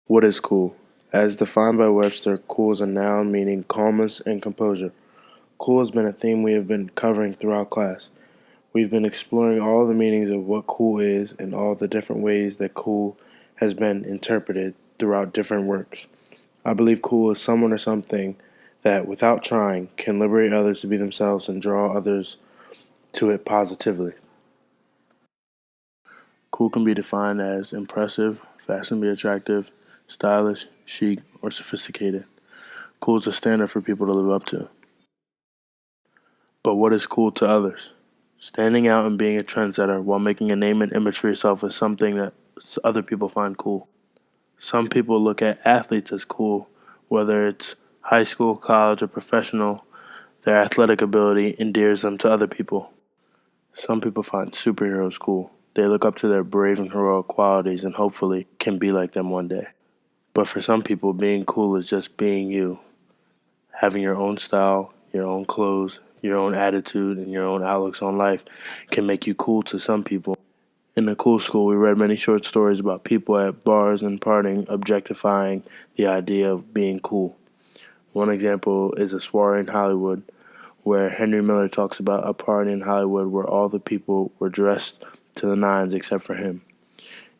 What is cool? As defined by Webster, cool is a noun meaning calmness and composure. Cool has been a theme we have been covering throughout class. We've been exploring all the meanings of what cool is and all the different ways that cool has been interpreted throughout different works. I believe cool is someone or something that, without trying, can liberate others to be themselves and draw others to it positively. Cool can be defined as impressive, fashionably attractive, stylish, chic, or sophisticated. Cool is a standard for people to live up to. But what is cool to others? Standing out and being a trendsetter while making a name and image for yourself is something that other people find cool. Some people look at athletes as cool, whether it's high school, college, or professional. Their athletic ability endears them to other people. Some people find superheroes cool. They look up to their brave and heroic qualities and hopefully can be like them one day. But for some people, being cool is just being you, having your own style, your own clothes, your own attitude, and your own outlooks on life can make you cool to some people. In the cool school, we read many short stories about people at bars and partying objectifying the idea of being cool. One example is a soiree in Hollywood, where Henry Miller talks about a party in Hollywood where all the people were dressed to the nines except for him.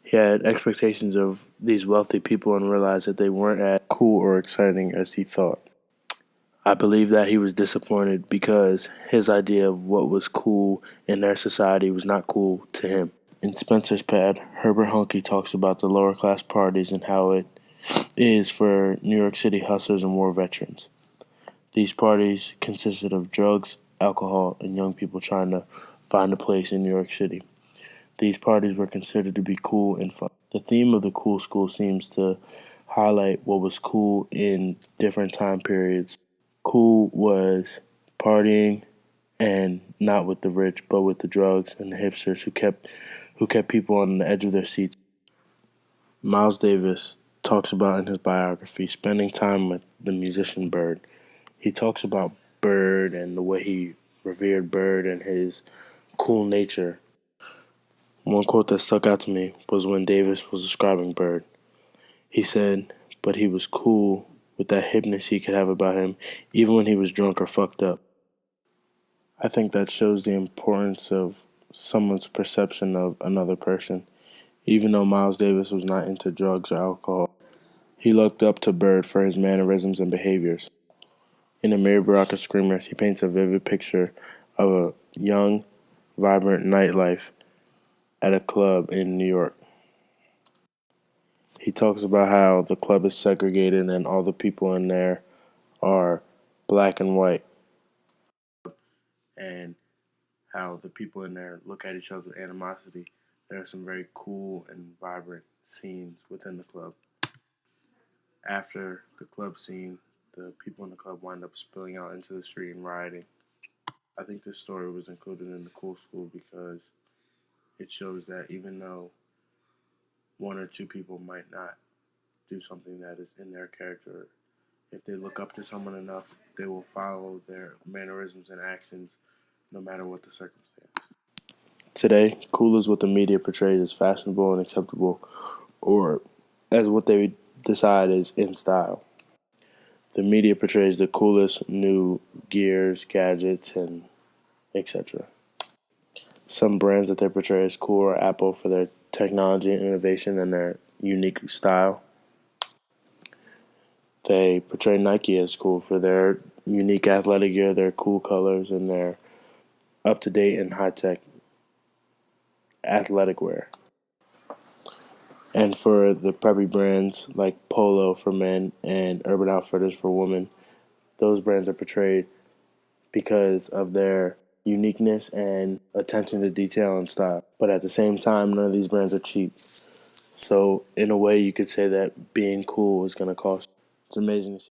He had expectations of these wealthy people and realized that they weren't as cool or exciting as he thought. I believe that he was disappointed because his idea of what was cool in their society was not cool to him. In Spencer's Pad, Herbert Huncke talks about the lower class parties and how it is for New York City hustlers and war veterans. These parties consisted of drugs, alcohol, and young people trying to find a place in New York City. These parties were considered to be cool and fun. The theme of the cool school seems to highlight what was cool in different time periods. Cool was partying and not with the rich, but with the drugs and the hipsters who kept people on the edge of their seats. Miles Davis talks about in his biography spending time with the musician Bird. He talks about Bird and the way he revered Bird and his cool nature. One quote that stuck out to me was when Davis was describing Bird. He said, but he was cool with that hipness he could have about him, even when he was drunk or fucked up. I think that shows the importance of someone's perception of another person. Even though Miles Davis was not into drugs or alcohol, he looked up to Bird for his mannerisms and behaviors. In Amiri Baraka Screamers, he paints a vivid picture of a young, vibrant nightlife at a club in New York. He talks about how the club is segregated and all the people in there are black and white, and how the people in there look at each other with animosity. There are some very cool and vibrant scenes within the club. After the club scene, the people in the club wind up spilling out into the street and rioting. I think this story was included in the Cool School because it shows that even though one or two people might not do something that is in their character, if they look up to someone enough, they will follow their mannerisms and actions no matter what the circumstance. Today, cool is what the media portrays as fashionable and acceptable, or as what they decide is in style. The media portrays the coolest new gears, gadgets, and etc. Some brands that they portray as cool are Apple for their technology and innovation and their unique style. They portray Nike as cool for their unique athletic gear, their cool colors, and their up to date and high tech athletic wear. And for the preppy brands like Polo for men and Urban Outfitters for women, those brands are portrayed because of their uniqueness and attention to detail and style. But at the same time, none of these brands are cheap. So in a way, you could say that being cool is going to cost. It's amazing to see.